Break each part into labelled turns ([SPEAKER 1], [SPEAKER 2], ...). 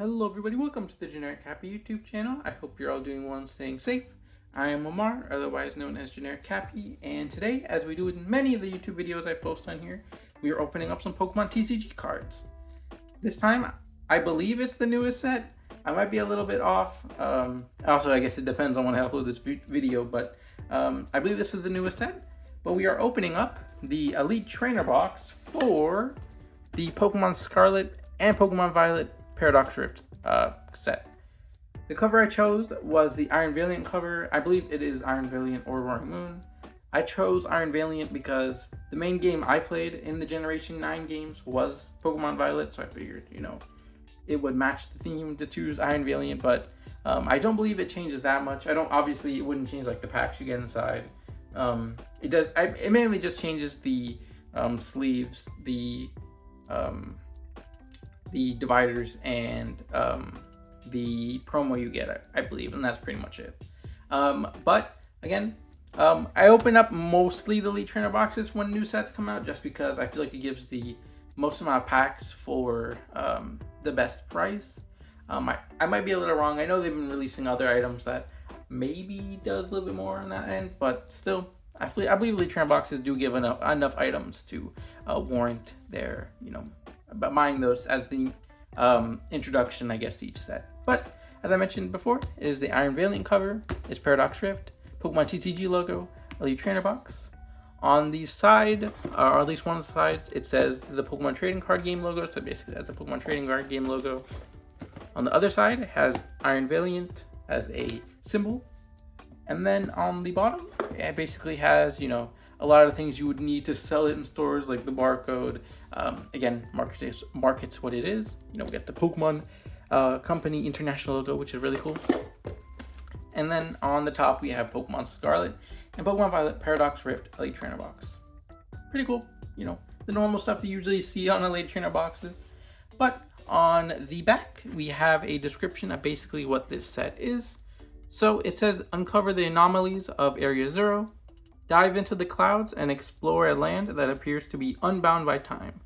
[SPEAKER 1] Hello everybody, welcome to the Generic Cappy YouTube channel. I hope you're all doing well and staying safe. I am Omar, otherwise known as Generic Cappy, and today, as we do in many of the YouTube videos I post on here, we are opening up some Pokemon TCG cards. This time, I believe it's the newest set. I might be a little bit off. Also, I guess it depends on when I upload this video, but I believe this is the newest set. But we are opening up the Elite Trainer box for the Pokemon Scarlet and Pokemon Violet Paradox Rift set. The cover I chose was the Iron Valiant cover. I believe it is Iron Valiant or Roaring Moon. I chose Iron Valiant because the main game I played in the Generation 9 games was Pokemon Violet, so I figured, it would match the theme to choose Iron Valiant, but I don't believe it changes that much. Obviously it wouldn't change like the packs you get inside. It mainly just changes the sleeves, the dividers, and the promo you get, I believe, and that's pretty much it. But again, I open up mostly the Elite Trainer boxes when new sets come out, just because I feel like it gives the most amount of packs for the best price. I might be a little wrong. I know they've been releasing other items that maybe does a little bit more on that end, but still, I believe Elite Trainer boxes do give enough items to warrant their, buying those as the introduction, I guess, to each set. But as I mentioned before, it is the Iron Valiant cover, it's Paradox Rift, Pokemon TCG logo, Elite Trainer box. On the side, or at least one of the sides, it says the Pokemon Trading Card Game logo, so basically that's a Pokemon Trading Card Game logo. On the other side, it has Iron Valiant as a symbol. And then on the bottom, it basically has, a lot of the things you would need to sell it in stores, like the barcode. Again, markets what it is. We get the Pokemon Company International logo, which is really cool. And then on the top, we have Pokemon Scarlet and Pokemon Violet Paradox Rift Elite Trainer box. Pretty cool, the normal stuff you usually see on Elite Trainer boxes. But on the back, we have a description of basically what this set is. So it says, uncover the anomalies of Area Zero, dive into the clouds and explore a land that appears to be unbound by time.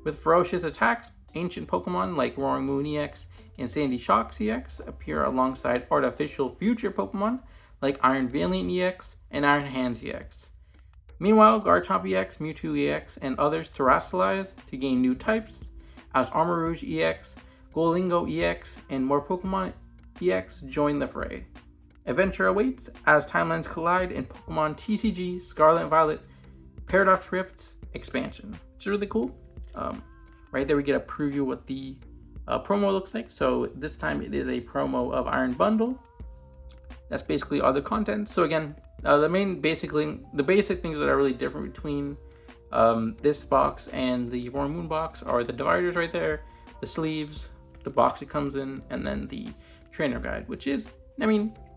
[SPEAKER 1] With ferocious attacks, ancient Pokemon like Roaring Moon EX and Sandy Shocks EX appear alongside artificial future Pokemon like Iron Valiant EX and Iron Hands EX. Meanwhile, Garchomp EX, Mewtwo EX, and others terrestrialize to gain new types, as Armor Rouge EX, Golingo EX, and more Pokemon EX join the fray. Adventure awaits as timelines collide in Pokemon TCG Scarlet and Violet Paradox Rift's expansion. It's really cool. Right there we get a preview of what the promo looks like. So this time it is a promo of Iron Bundle. That's basically all the content. So again, the basic things that are really different between this box and the Roaring Moon box are the dividers right there, the sleeves, the box it comes in, and then the trainer guide, which is,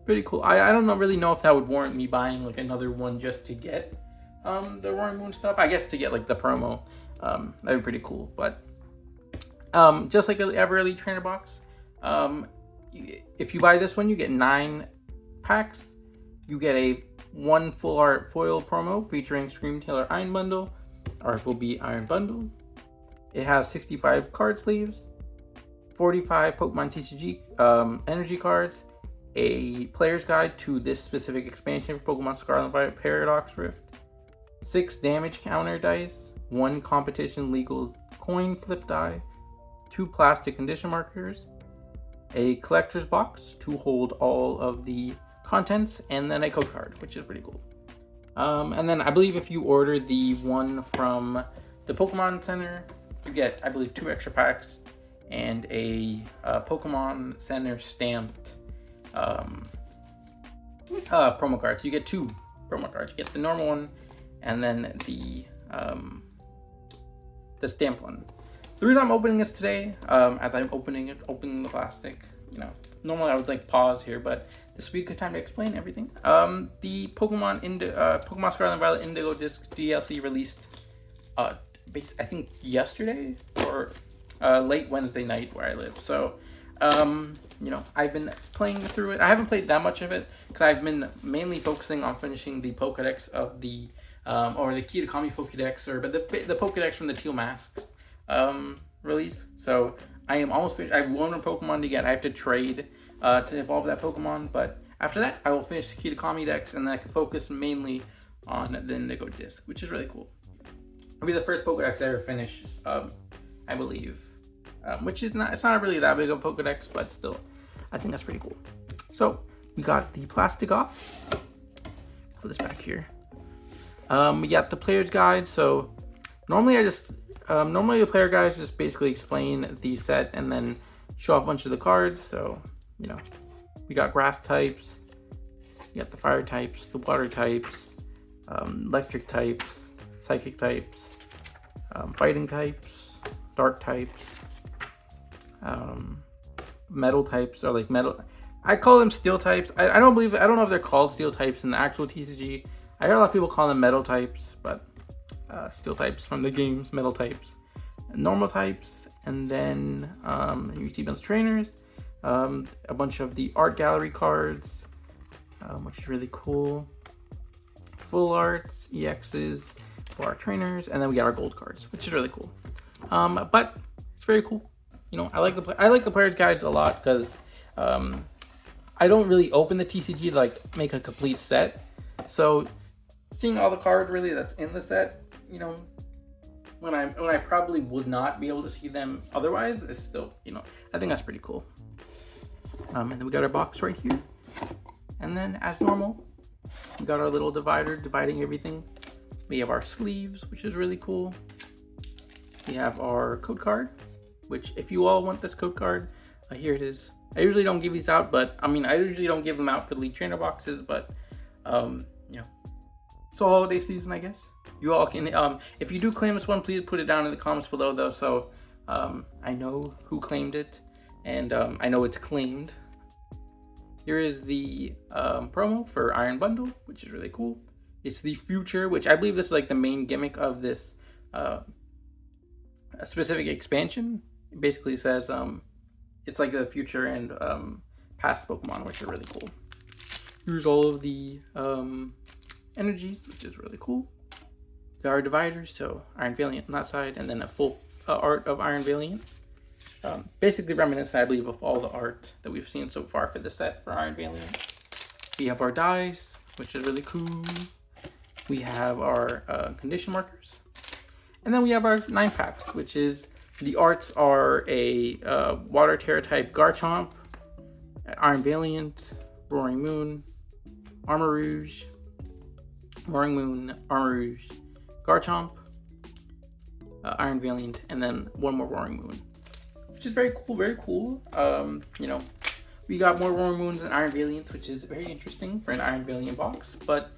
[SPEAKER 1] pretty cool. I don't really know if that would warrant me buying like another one just to get the Roaring Moon stuff. I guess to get like the promo, that'd be pretty cool. But just like every Elite Trainer box, if you buy this one, you get 9 packs. You get a 1 full art foil promo featuring Scream Tailor Iron Bundle. Ours will be Iron Bundle. It has 65 card sleeves, 45 Pokemon TCG energy cards, a player's guide to this specific expansion for Pokemon Scarlet and Violet Paradox Rift, 6 damage counter dice, 1 competition legal coin flip die, 2 plastic condition markers, a collector's box to hold all of the contents, and then a code card, which is pretty cool. And then I believe if you order the one from the Pokemon Center, you get, I believe, 2 extra packs and a Pokemon Center stamped promo cards. You get 2 promo cards. You get the normal one and then the stamped one. The reason I'm opening this today, as I'm opening the plastic, normally I would like pause here, but this will be a good time to explain everything. The Pokemon Scarlet and Violet Indigo Disc DLC released, I think yesterday or late Wednesday night where I live. So, I've been playing through it. I haven't played that much of it because I've been mainly focusing on finishing the Pokedex of the, or the Kitakami Pokedex, but the Pokedex from the Teal Masks release. So I am almost finished. I have one more Pokemon to get. I have to trade to evolve that Pokemon, but after that, I will finish the Kitakami dex, and then I can focus mainly on the Indigo Disc, which is really cool. It'll be the first Pokedex I ever finish, I believe. Which is not, it's not really that big of a Pokedex, but still, I think that's pretty cool. So, we got the plastic off. Put this back here. We got the player's guide. So, normally the player guides just basically explain the set and then show off a bunch of the cards. So, you know, we got grass types, we got the fire types, the water types, electric types, psychic types, fighting types, dark types, metal types, or like metal. I call them steel types. I don't know if they're called steel types in the actual TCG. I hear a lot of people call them metal types, but steel types from the games, metal types, normal types, and then you see those trainers, a bunch of the art gallery cards, which is really cool. Full arts, EXs for our trainers, and then we got our gold cards, which is really cool. But it's very cool. You know, I like the player's guides a lot because I don't really open the TCG to like make a complete set. So seeing all the cards really that's in the set, you know, when I probably would not be able to see them otherwise, is still, you know, I think that's pretty cool. And then we got our box right here. And then as normal, we got our little divider dividing everything. We have our sleeves, which is really cool. We have our code card, which if you all want this code card, here it is. I usually don't give these out, but I mean, I usually don't give them out for the Elite Trainer boxes, but you know, it's a holiday season, I guess. You all can, if you do claim this one, please put it down in the comments below though, so I know who claimed it, and I know it's claimed. Here is the promo for Iron Bundle, which is really cool. It's the future, which I believe this is like the main gimmick of this a specific expansion. It basically says it's like the future and past Pokemon, which are really cool. Here's all of the energies, which is really cool. There are dividers, so Iron Valiant on that side, and then a full art of Iron Valiant. Basically reminiscent, I believe, of all the art that we've seen so far for the set for Iron Valiant. We have our dice, which is really cool. We have our condition markers. And then we have our 9 packs, which is, the arts are a Water Terra type Garchomp, Iron Valiant, Roaring Moon, Armor Rouge, Roaring Moon, Armor Rouge, Garchomp, Iron Valiant, and then one more Roaring Moon, which is very cool, very cool. You know, we got more Roaring Moons and Iron Valiants, which is very interesting for an Iron Valiant box, but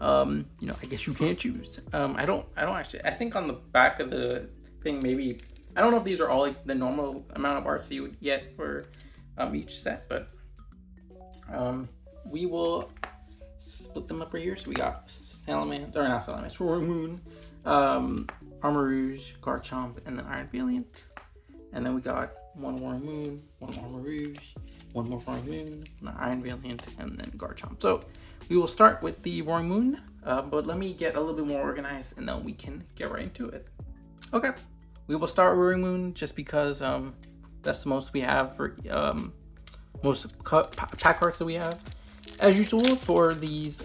[SPEAKER 1] you know, I guess you can't choose. I don't actually, I think on the back of the thing, maybe, I don't know if these are all like the normal amount of arts that you would get for each set, but we will split them up right here. So we got Salamence, or not Salamence, Roaring Moon, Armor Rouge, Garchomp, and then Iron Valiant. And then we got one Roaring Moon, one Armor Rouge, one more Roaring Moon, an Iron Valiant, and then Garchomp. So we will start with the Roaring Moon, but let me get a little bit more organized and then we can get right into it. Okay, we will start Roaring Moon just because that's the most we have for most pack cards that we have. As usual for these,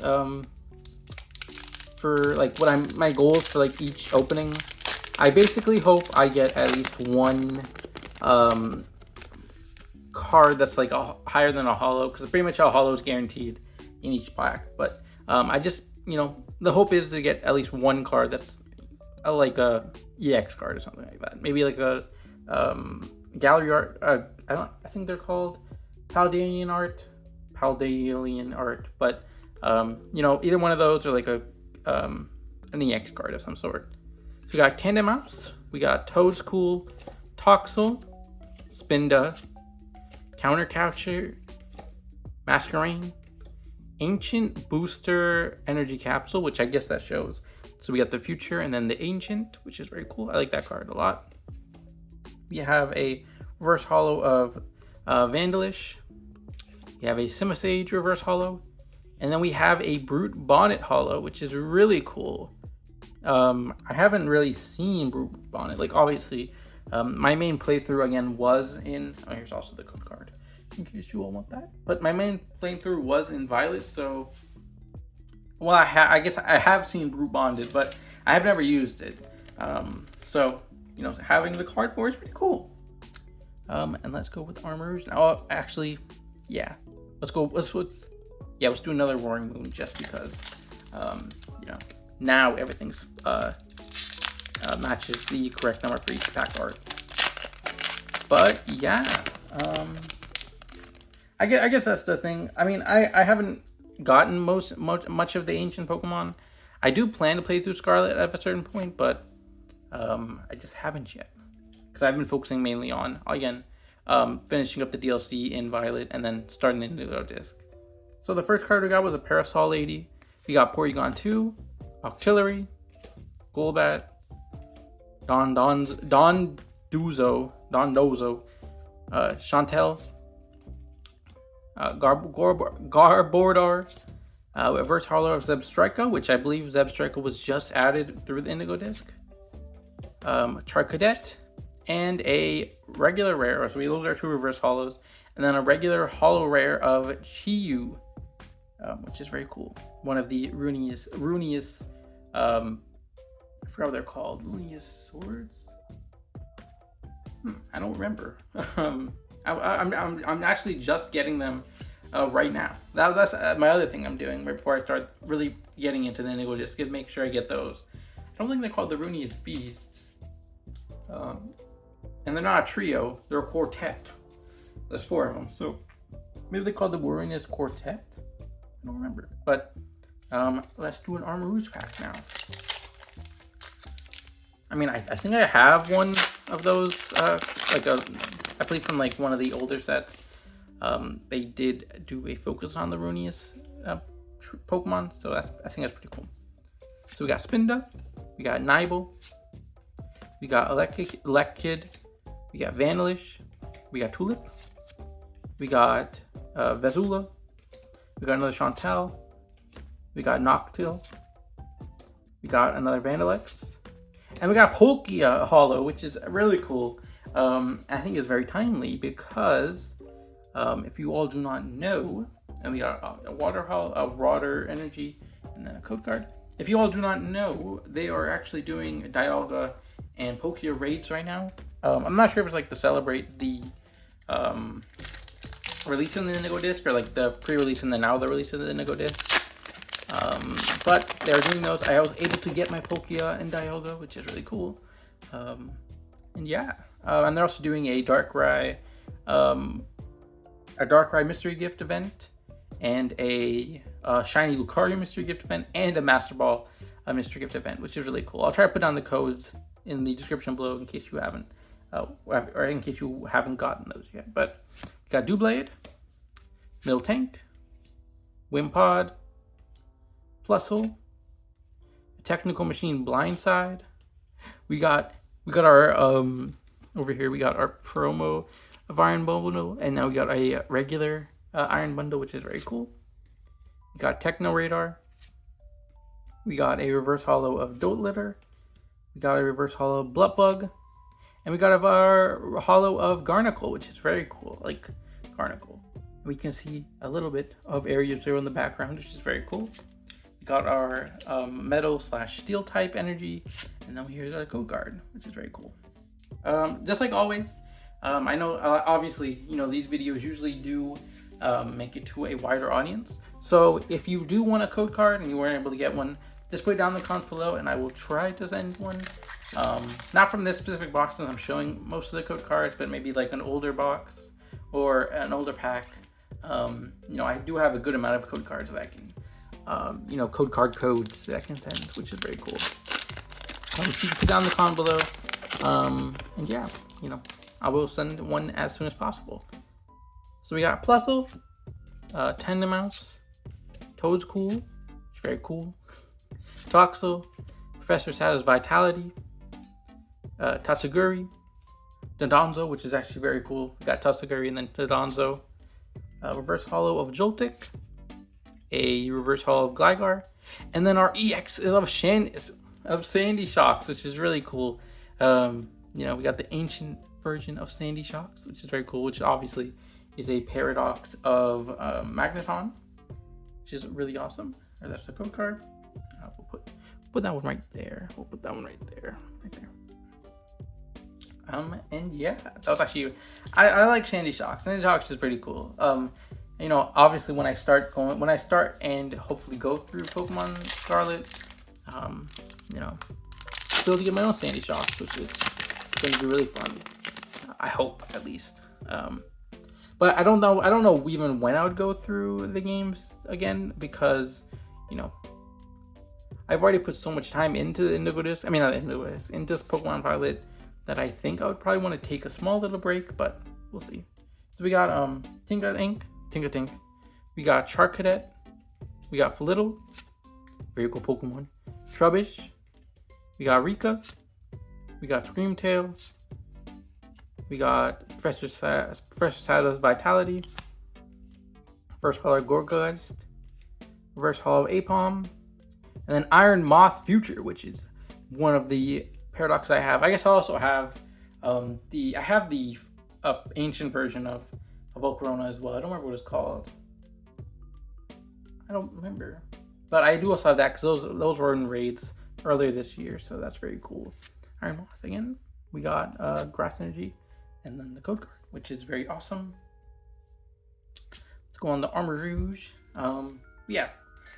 [SPEAKER 1] for like what my goals for like each opening, I basically hope I get at least one card that's like higher than a holo, because pretty much a holo is guaranteed in each pack. But I just, you know, the hope is to get at least one card that's like a EX card or something like that. Maybe like a gallery art. I think they're called Paldean art. But you know, either one of those or like a an EX card of some sort. So we got Candemaus, we got Toedscool, Toxel, Spinda, Counter Coucher, Masquerain, Ancient Booster Energy Capsule, which I guess that shows. So we got the future and then the Ancient, which is very cool. I like that card a lot. We have a reverse holo of Vandalish. We have a Simisage reverse holo. And then we have a Brute Bonnet holo, which is really cool. I haven't really seen Brute Bonnet. Like, obviously, My main playthrough again was in. Oh, here's also the code card in case you all want that. But my main playthrough was in Violet, so well, I guess I have seen Brute Bonded, but I have never used it. So having the card for it is pretty cool. And let's go with Armors now. Oh, actually, yeah, let's go. Let's do another Roaring Moon just because. Now everything's matches the correct number for each pack art. But yeah, I guess that's the thing. I mean, I haven't gotten much of the ancient Pokemon. I do plan to play through Scarlet at a certain point, but I just haven't yet because I've been focusing mainly on again finishing up the DLC in Violet and then starting the Indigo Disc. So the first card we got was a Parasol Lady. We got Porygon 2, Octillery, Golbat, Dondozo, Chantel, Garbodor, Reverse Hollow of Zebstrika, which I believe Zebstrika was just added through the Indigo Disc, Charcadet, and a regular rare. So those are two reverse hollows, and then a regular hollow rare of Chiyu, which is very cool. One of the Runeous, I forgot what they're called. Runeous swords? I don't remember. I'm actually just getting them right now. That's my other thing I'm doing right before I start really getting into the Indigo Disc. Make sure I get those. I don't think they're called the Runeous Beasts. And they're not a trio, they're a quartet. There's 4 of them, so maybe they called the Runeous Quartet? I don't remember. But let's do an Armor Rouge pack now. I mean, I think I have one of those, I believe from like one of the older sets. They did do a focus on the Runeous Pokemon, so I think that's pretty cool. So we got Spinda, we got Nibel, we got Elekid, we got Vanillish, we got Tulip, we got Vezula, we got another Chantel, we got Noctil, we got another Vanillex, and we got Palkia Hollow, which is really cool. I think it's very timely because if you all do not know, and we got a water energy, and then a code card. If you all do not know, they are actually doing Dialga and Palkia raids right now. I'm not sure if it's like to celebrate the release in the Indigo Disc or like the pre-release and then now the release of the Indigo Disc. But they're doing those. I was able to get my Palkia and Dialga, which is really cool. And yeah, and they're also doing a Darkrai mystery gift event, and a shiny Lucario mystery gift event, and a Master Ball mystery gift event, which is really cool. I'll try to put down the codes in the description below in case you haven't, or in case you haven't gotten those yet. But you got Doublade, Miltank, Wimpod, Plusle, Technical Machine Blindside. We got our over here. We got our promo of Iron Bundle, and now we got a regular Iron Bundle, which is very cool. We got Techno Radar. We got a reverse hollow of Dottlitter. We got a reverse hollow of Bloodbug. And we got our hollow of Garnacle, which is very cool, like Garnacle. We can see a little bit of Area Zero in the background, which is very cool. We got our Metal/Steel type energy. And then here's our code card, which is very cool. Just like always, I know obviously, these videos usually do make it to a wider audience. So if you do want a code card and you weren't able to get one, just put it down in the comments below and I will try to send one. Not from this specific box since I'm showing most of the code cards, but maybe like an older box or an older pack. I do have a good amount of code cards that I can, code card codes that I can send, which is very cool. So you can put down in the comment below. And yeah, I will send one as soon as possible. So we got Plusle, Tendimouse, Toedscool, which is very cool, Toxel, Professor Sada's Vitality, Tatsuguri, Dodonzo, which is actually very cool. We got Tatsuguri and then Dodonzo, reverse hollow of Joltik, a reverse hollow of Gligar, and then our EX of Sandy Shocks, which is really cool. You know, we got the ancient version of Sandy Shocks, which is very cool, which obviously is a paradox of Magneton, which is really awesome. Or that's the code card. We'll put that one right there. We'll put that one right there. And yeah, that was actually, I like Sandy Shocks. Sandy Shocks is pretty cool. You know, obviously when I start and hopefully go through Pokemon Scarlet, you know, still to get my own Sandy Shocks, which is going to be really fun. I hope, at least. But I don't know even when I would go through the games again, because, you know, I've already put so much time into the into this Pokemon Violet, that I think I would probably want to take a small little break, but we'll see. So we got Tinka-Tink, we got Charcadet, we got Flittle, very cool Pokemon, Trubbish, we got Rika, we got Screamtail, we got Professor Shadow's Vitality, First Hollow Gorgeist, Reverse Hollow Apom, and then Iron Moth Future, which is one of the paradoxes I have. I guess I also have the ancient version of Volcarona as well. I don't remember what it's called. I don't remember, but I do also have that because those were in raids earlier this year, so that's very cool. Iron Moth again. We got Grass Energy, and then the code card, which is very awesome. Let's go on the Armor Rouge. Yeah,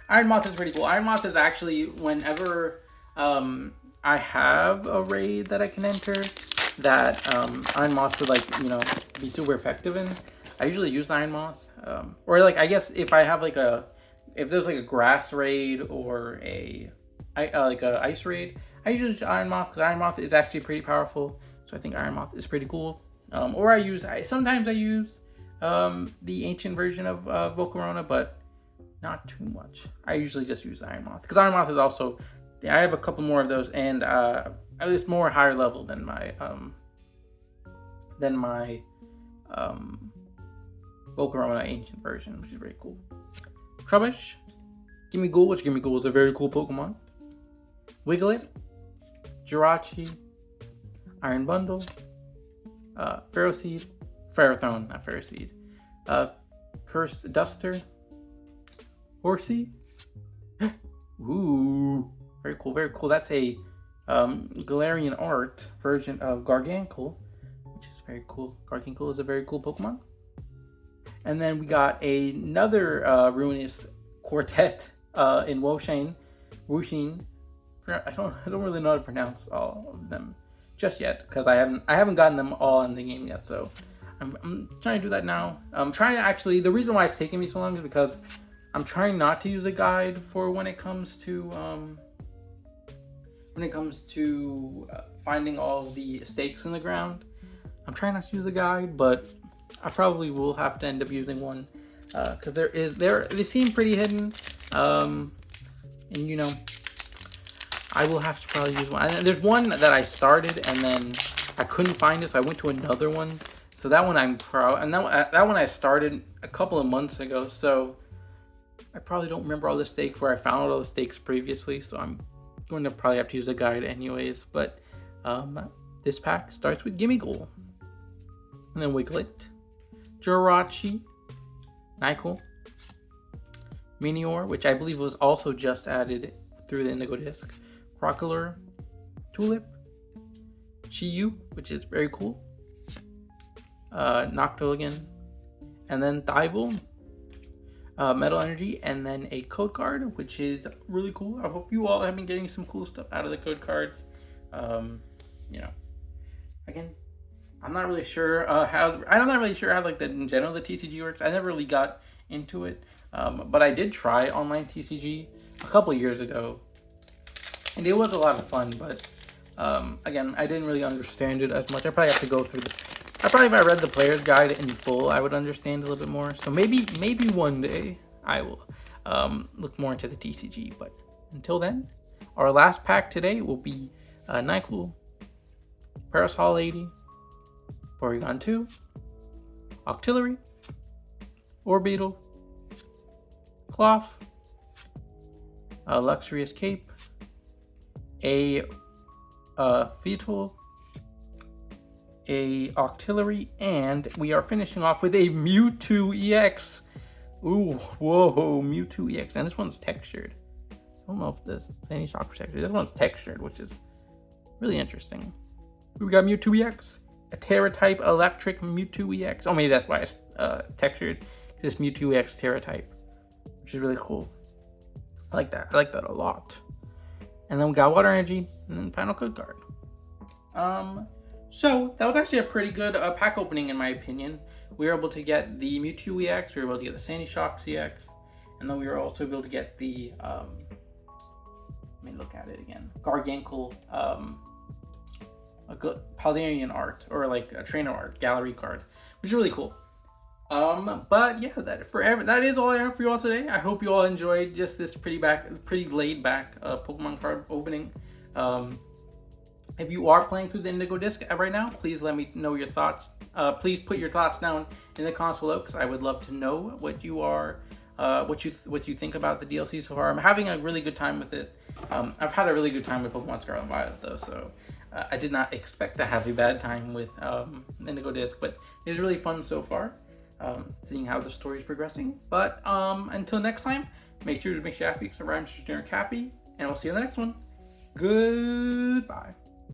[SPEAKER 1] Iron Moth is pretty cool. Iron Moth is actually, whenever I have a raid that I can enter that Iron Moth would, like, you know, be super effective in, I usually use Iron Moth. Or, like, I guess if I have like if there's like a grass raid or like a ice raid, I usually use Iron Moth because Iron Moth is actually pretty powerful. So I think Iron Moth is pretty cool. Or sometimes I use the ancient version of Volcarona, but not too much. I usually just use Iron Moth because Iron Moth is also, I have a couple more of those, and at least more higher level than my Volcarona ancient version, which is very cool. Trubbish, Gimmighoul, which Gimmighoul is a very cool Pokemon. Wiglet, Jirachi, Iron Bundle, Ferrothorn, not Ferroseed, Cursed Duster, Horsey. Ooh, very cool, very cool. That's a Galarian art version of Garganacl, which is very cool. Garganacl is a very cool Pokemon. And then we got another Ruinous Quartet in Wushin. I don't really know how to pronounce all of them just yet, because I haven't gotten them all in the game yet. So I'm trying to do that now. I'm trying to actually. The reason why it's taking me so long is because I'm trying not to use a guide for when it comes to finding all of the stakes in the ground. I'm trying not to use a guide, but I probably will have to end up using one because they seem pretty hidden, and you know, I will have to probably use one. And there's one that I started and then I couldn't find it, so I went to another one. So that one that one I started a couple of months ago, so I probably don't remember all the stakes where I found all the stakes previously. So I'm going to probably have to use a guide anyways. But this pack starts with Gimmighoul, and then Wiglet, Jirachi, Nyquil, Minior, which I believe was also just added through the Indigo Disc, Crocodile, Tulip, Chiyu, which is very cool, Noctowl again, and then Thievul, Metal Energy, and then a code card, which is really cool. I hope you all have been getting some cool stuff out of the code cards. You know, again, I'm not really sure how like in general the TCG works. I never really got into it, but I did try online TCG a couple years ago, and it was a lot of fun. But again, I didn't really understand it as much. I probably have to go through if I read the player's guide in full, I would understand a little bit more. So maybe one day I will look more into the TCG. But until then, our last pack today will be Nyquil, Parasol 80, Porygon 2, Octillery, Orbeetle, Cloth, Luxurious Cape, a Fetal, a Octillery, and we are finishing off with a Mewtwo EX. Ooh, whoa, Mewtwo EX. And this one's textured. I don't know if this any shock protector. This one's textured, which is really interesting. We got Mewtwo EX, a Terra type electric Mewtwo EX. Oh, maybe that's why it's textured. This Mewtwo EX Terra type, which is really cool. I like that. I like that a lot. And then we got Water Energy, and then final code card. So that was actually a pretty good pack opening in my opinion. We were able to get the Mewtwo EX, we were able to get the Sandy Shocks EX, and then we were also able to get the, let me look at it again, Gargankel, Paldean art, or like a trainer art, gallery card, which is really cool. But yeah, that is all I have for you all today. I hope you all enjoyed just this pretty laid back Pokemon card opening. If you are playing through the Indigo Disc right now, please let me know your thoughts. Please put your thoughts down in the comments below, because I would love to know what you are, what you think about the DLC so far. I'm having a really good time with it. I've had a really good time with Pokemon Scarlet and Violet though, so I did not expect to have a bad time with Indigo Disc, but it's really fun so far. Seeing how the story is progressing. But until next time, make sure to make sure happy, because it rhymes with happy, and we'll see you in the next one. Goodbye.